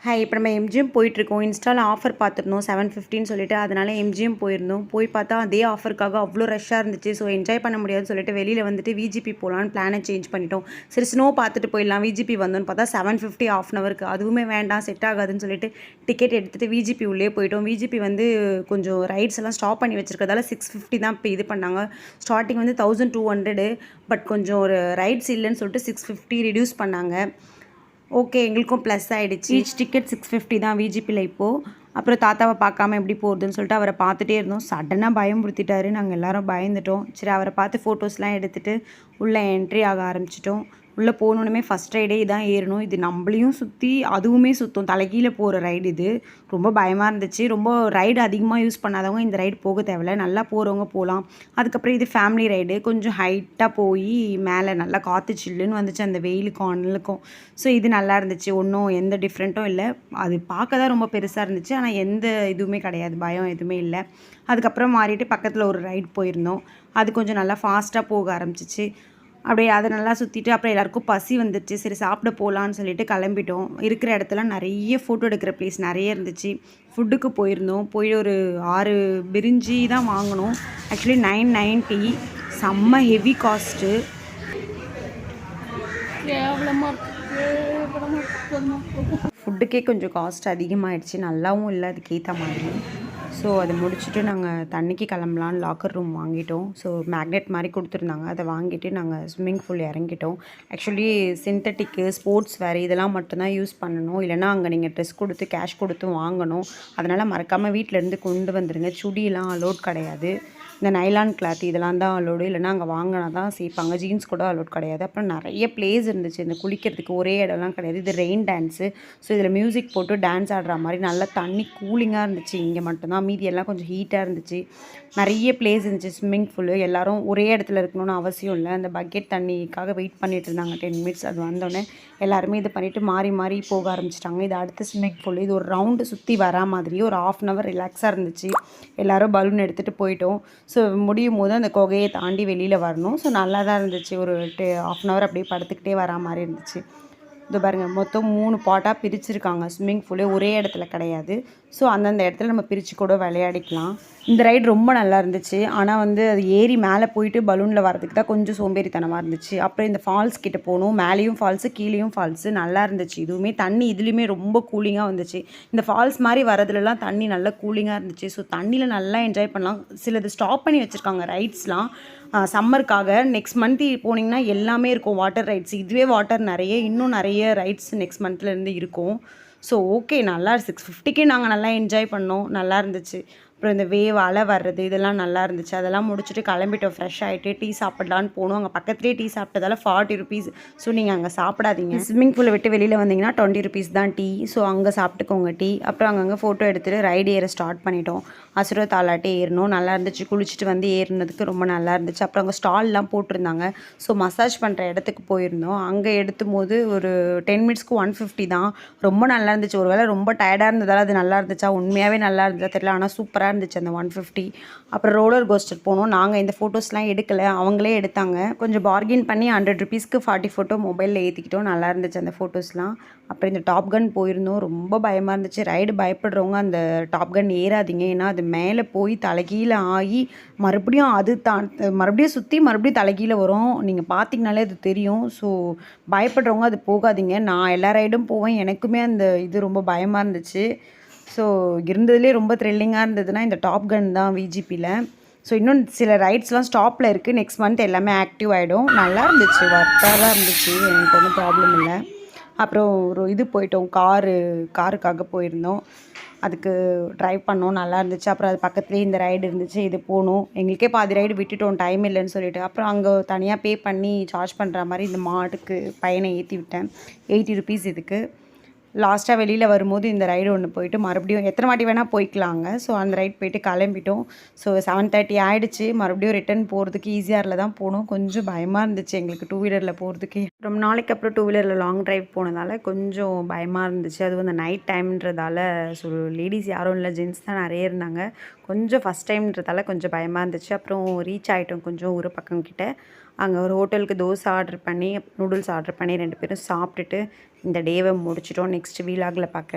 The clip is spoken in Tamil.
ஹாய், இப்போ நம்ம எம்ஜிஎம் போயிட்டுருக்கோம். இன்ஸ்டாவில் ஆஃபர் பார்த்துருந்தோம் 750ன்னு சொல்லிட்டு, அதனால் எம்ஜிஎம் போயிருந்தோம். போய் பார்த்தா அதே ஆஃபருக்காக அவ்வளோ ரஷ்ஷாக இருந்துச்சு. ஸோ என்ஜாய் பண்ண முடியாதுன்னு சொல்லிட்டு வெளியில் வந்துட்டு விஜிபி போகலான்னு பிளானை சேஞ்ச் பண்ணிட்டோம். சரி, ஸ்னோ பார்த்துட்டு போயிடலாம் விஜிபி வந்தோன்னு பார்த்தா 750 ஆஃப் அன் ஹவருக்கு. அதுவுமே வேண்டாம், செட் ஆகாதுன்னு சொல்லிட்டு டிக்கெட் எடுத்துகிட்டு விஜிபி உள்ளே போயிட்டோம். விஜிபி வந்து கொஞ்சம் ரைட்ஸ் எல்லாம் ஸ்டாப் பண்ணி வச்சிருக்கிறதால 650 தான் இப்போ இது பண்ணாங்க. ஸ்டார்டிங் வந்து 1200, பட் கொஞ்சம் ஒரு ரைட்ஸ் இல்லைன்னு சொல்லிட்டு 650 ரிடியூஸ் பண்ணாங்க. ஓகே, எங்களுக்கும் ப்ளஸ் ஆகிடுச்சு. ஈச் டிக்கெட் 650 தான் விஜிபியில் இப்போது. அப்புறம் தாத்தாவை பார்க்காம எப்படி போகிறதுன்னு சொல்லிட்டு அவரை பார்த்துட்டே இருந்தோம். சடனாக பயம்படுத்திட்டாரு. நாங்கள் எல்லோரும் பயந்துட்டோம். சரி, அவரை பார்த்து ஃபோட்டோஸ்லாம் எடுத்துகிட்டு உள்ளே என்ட்ரி ஆக ஆரம்பிச்சிட்டோம். உள்ளே போகணுன்னுமே ஃபஸ்ட் ரைடே இதான் ஏறணும். இது நம்மளையும் சுற்றி அதுவுமே சுற்றும், தலைகீழே போகிற ரைடு இது. ரொம்ப பயமாக இருந்துச்சு. ரொம்ப ரைடு அதிகமாக யூஸ் பண்ணாதவங்க இந்த ரைடு போக தேவையில்ல, நல்லா போகிறவங்க போகலாம். அதுக்கப்புறம் இது ஃபேமிலி ரைடு, கொஞ்சம் ஹைட்டாக போய் மேலே நல்லா காற்று சில்லுன்னு வந்துச்சு அந்த வெயிலுக்கும் அனலுக்கும். ஸோ இது நல்லா இருந்துச்சு, ஒன்றும் எந்த டிஃப்ரெண்ட்டும் இல்லை. அது பார்க்க தான் ரொம்ப பெருசாக இருந்துச்சு, ஆனால் எந்த இதுவுமே கிடையாது, பயம் எதுவுமே இல்லை. அதுக்கப்புறம் மாறிட்டு பக்கத்தில் ஒரு ரைடு போயிருந்தோம். அது கொஞ்சம் நல்லா ஃபாஸ்ட்டாக போக ஆரம்பிச்சிச்சு. அப்படியே அதை நல்லா சுற்றிட்டு அப்புறம் எல்லாேருக்கும் பசி வந்துடுச்சு. சரி, சாப்பிட போகலான்னு சொல்லிட்டு கிளம்பிட்டோம். இருக்கிற இடத்துல நிறைய ஃபோட்டோ எடுக்கிற ப்ளேஸ் நிறைய இருந்துச்சு. ஃபுட்டுக்கு போயிருந்தோம். போய் ஒரு 6 பிரிஞ்சி தான் வாங்கினோம். ஆக்சுவலி 990, செம்ம ஹெவி காஸ்ட்டு. ஃபுட்டுக்கே கொஞ்சம் காஸ்ட் அதிகமாகிடுச்சு, நல்லாவும் இல்லை அதுக்கேற்ற மாதிரி. ஸோ அதை முடிச்சுட்டு நாங்கள் தண்ணிக்கு கிளம்பலான்னு லாக்கர் ரூம் வாங்கிட்டோம். ஸோ மேக்னெட் மாதிரி கொடுத்துருந்தாங்க, அதை வாங்கிட்டு நாங்கள் ஸ்விம்மிங் பூல் இறங்கிட்டோம். ஆக்சுவலி சிந்தட்டிக்கு ஸ்போர்ட்ஸ் வேறு இதெல்லாம் மட்டும்தான் யூஸ் பண்ணணும், இல்லைனா அங்கே நீங்கள் ட்ரெஸ் கொடுத்து கேஷ் கொடுத்து வாங்கணும். அதனால் மறக்காமல் வீட்டிலேருந்து கொண்டு வந்துடுங்க. சுடியெலாம் அலோட் கிடையாது. இந்த நைலான் கிளாத் இதெல்லாம் தான் அலோடு, இல்லைனா அங்கே வாங்கினா தான் சேர்ப்பாங்க. ஜீன்ஸ் கூட அலோட் கிடையாது. அப்புறம் நிறைய பிளேஸ் இருந்துச்சு இந்த குளிக்கிறதுக்கு, ஒரே இடம்லாம் கிடையாது. இது ரெயின் டான்ஸு. ஸோ இதில் மியூசிக் போட்டு டான்ஸ் ஆடுற மாதிரி நல்லா தண்ணி கூலிங்காக இருந்துச்சு. இங்கே மட்டும்தான், மீதி எல்லாம் கொஞ்சம் ஹீட்டாக இருந்துச்சு. நிறைய பிளேஸ் இருந்துச்சு. ஸ்விம்மிங் பூலு எல்லோரும் ஒரே இடத்துல இருக்கணும்னு அவசியம் இல்லை. அந்த பக்கெட் தண்ணிக்காக வெயிட் பண்ணிட்டு இருந்தாங்க 10 மினிட்ஸ். அது வந்தோடனே எல்லாருமே இது பண்ணிவிட்டு மாறி மாறி போக ஆரம்பிச்சிட்டாங்க. இது அடுத்த ஸ்விம்மிங் பூல். இது ஒரு ரவுண்டு சுற்றி வரா மாதிரி ஒரு 1/2 அன் ஹவர் ரிலாக்ஸாக இருந்துச்சு. எல்லோரும் பலூன் எடுத்துகிட்டு போயிட்டோம். ஸோ முடியும் போது அந்த குகையை தாண்டி வெளியில் வரணும். ஸோ நல்லா தான் இருந்துச்சு. ஒரு 1/2 அன் ஹவர் அப்படியே படுத்துக்கிட்டே வரா மாதிரி இருந்துச்சு. இது பாருங்கள், மொத்தம் 3 பாட்டாக பிரிச்சுருக்காங்க. ஸ்விம்மிங் பூலே ஒரே இடத்துல கிடையாது. ஸோ அந்தந்த இடத்துல நம்ம பிரித்து கூட விளையாடிக்கலாம். இந்த ரைடு ரொம்ப நல்லா இருந்துச்சு. ஆனால் வந்து அது ஏறி மேலே போயிட்டு பலூனில் வரதுக்கு தான் கொஞ்சம் சோம்பேறித்தனமாக இருந்துச்சு. அப்புறம் இந்த ஃபால்ஸ் கிட்டே போகணும். மேலேயும் ஃபால்ஸு கீழேயும் ஃபால்ஸு, நல்லா இருந்துச்சு. இதுவுமே தண்ணி இதுலேயுமே ரொம்ப கூலிங்காக வந்துச்சு. இந்த ஃபால்ஸ் மாதிரி வரதுலலாம் தண்ணி நல்லா கூலிங்காக இருந்துச்சு. ஸோ தண்ணியில் நல்லா என்ஜாய் பண்ணலாம். சிலது ஸ்டாப் பண்ணி வச்சுருக்காங்க ரைட்ஸ்லாம் சம்மருக்காக. நெக்ஸ்ட் மந்த் போனீங்கன்னா எல்லாமே இருக்கும் வாட்டர் ரைட்ஸ். இதுவே வாட்டர் நிறைய, இன்னும் நிறைய ரைட்ஸ் நெக்ஸ்ட் மந்த்லேருந்து இருக்கும். ஸோ ஓகே, நல்லா 650க்கே நாங்கள் நல்லா என்ஜாய் பண்ணோம், நல்லா இருந்துச்சு. அப்புறம் இந்த வேவ் அலை வர்றது இதெல்லாம் நல்லா இருந்துச்சு. அதெல்லாம் முடிச்சுட்டு கிளம்பிட்டோம். ஃப்ரெஷ் ஆகிட்டு டீ சாப்பிட்லான்னு போனோம். அங்கே பக்கத்துலேயே டீ சாப்பிட்டதால 40 ருபீஸ். ஸோ நீங்கள் அங்கே சாப்பிடாதீங்க. ஸ்விம்மிங் பூலை விட்டு வெளியில் வந்தீங்கன்னா 20 ருபீஸ் தான் டீ. ஸோ அங்கே சாப்பிட்டுக்கோங்க டீ. அப்புறம் அங்கங்கே ஃபோட்டோ எடுத்துகிட்டு ரைடு ஏற ஸ்டார்ட் பண்ணிட்டோம். அசுர தாலாட்டே ஏறணும். நல்லா இருந்துச்சு. குளிச்சுட்டு வந்து ஏறினதுக்கு ரொம்ப நல்லா இருந்துச்சு. அப்புறம் அங்கே ஸ்டால்லாம் போட்டிருந்தாங்க. ஸோ மசாஜ் பண்ணுற இடத்துக்கு போயிருந்தோம். அங்கே எடுத்தும் போது ஒரு 10 மினிட்ஸ்க்கு 150 தான். ரொம்ப நல்லா இருந்துச்சு. ஒரு வேளை ரொம்ப டயர்டாக இருந்ததால் அது நல்லா இருந்துச்சா, உண்மையாகவே நல்லா இருந்ததா தெரியல, ஆனால் சூப்பராக இருந்துச்சு அந்த 150. அப்புறம் ரோலர் கோஸ்டர் போனோம். நாங்கள் இந்த ஃபோட்டோஸ்லாம் எடுக்கலை, அவங்களே எடுத்தாங்க. கொஞ்சம் பார்கின் பண்ணி 100 ருபீஸ்க்கு 40 ஃபோட்டோ மொபைலில் ஏற்றிக்கிட்டோம். நல்லா இருந்துச்சு அந்த ஃபோட்டோஸ்லாம். அப்புறம் இந்த டாப் கன் போயிருந்தோம். ரொம்ப பயமாக இருந்துச்சு. ரைடு பயப்படுறவங்க அந்த டாப் கன் ஏறாதீங்க. ஏன்னா அது மேலே போய் தலைகீழே ஆகி மறுபடியும் மறுபடியும் சுற்றி மறுபடியும் தலைகீழே வரும். நீங்கள் பார்த்தீங்கனாலே அது தெரியும். ஸோ பயப்படுறவங்க அது போகாதீங்க. நான் எல்லா ரைடும் போவேன். எனக்குமே அந்த இது ரொம்ப பயமாக இருந்துச்சு. ஸோ இருந்ததுலேயே ரொம்ப த்ரில்லிங்காக இருந்ததுன்னா இந்த டாப் கன் தான் விஜிபியில். ஸோ இன்னும் சில ரைட்ஸ்லாம் ஸ்டாப்பில் இருக்குது. நெக்ஸ்ட் மந்த் எல்லாமே ஆக்டிவ் ஆகிடும். நல்லா இருந்துச்சு, ஒர்த்தாக இருந்துச்சு, எனக்கு ஒன்றும் ப்ராப்ளம் இல்லை. அப்புறம் ஒரு இது போயிட்டோம், காருக்காக போயிருந்தோம். அதுக்கு ட்ரைவ் பண்ணோம், நல்லா இருந்துச்சு. அப்புறம் அது பக்கத்துலேயே இந்த ரைடு இருந்துச்சு, இது போகணும். எங்களுக்கே பாதி ரைடு விட்டுட்டோம் டைம் இல்லைன்னு சொல்லிட்டு. அப்புறம் அங்கே தனியாக பே பண்ணி சார்ஜ் பண்ணுற மாதிரி இந்த மாட்டுக்கு பையனை ஏற்றி விட்டேன். 80 ருபீஸ் இதுக்கு. லாஸ்ட்டாக வெளியில் வரும்போது இந்த ரைடு ஒன்று போயிட்டு மறுபடியும் எத்தனை வாட்டி வேணால் போய்க்கலாங்க. ஸோ அந்த ரைட் போயிட்டு கிளம்பிட்டோம். ஸோ 7:30 ஆகிடுச்சு. மறுபடியும் ரிட்டன் போகிறதுக்கு ஈஸியாரில் தான் போகணும். கொஞ்சம் பயமாக இருந்துச்சு எங்களுக்கு டூ வீலரில் போகிறதுக்கு. ரொம்ப நாளைக்கு அப்புறம் டூ வீலரில் லாங் ட்ரைவ் போனதால் கொஞ்சம் பயமாக இருந்துச்சு. அதுவும் அந்த நைட் டைம்ன்றதால. ஸோ லேடிஸ் யாரும் இல்லை, ஜென்ஸ் தான் நிறைய இருந்தாங்க. கொஞ்சம் ஃபஸ்ட் டைம்ன்றதால கொஞ்சம் பயமாக இருந்துச்சு. அப்புறம் ரீச் ஆகிட்டோம் கொஞ்சம் ஒரு பக்கம் கிட்ட. அங்கே ஒரு ஹோட்டலுக்கு தோசை ஆர்டர் பண்ணி நூடுல்ஸ் ஆர்டர் பண்ணி 2 பேரும் சாப்பிட்டுட்டு இந்த டேவை முடிச்சிட்டோம். நெக்ஸ்ட் வீலாகில் பார்க்குறேன்.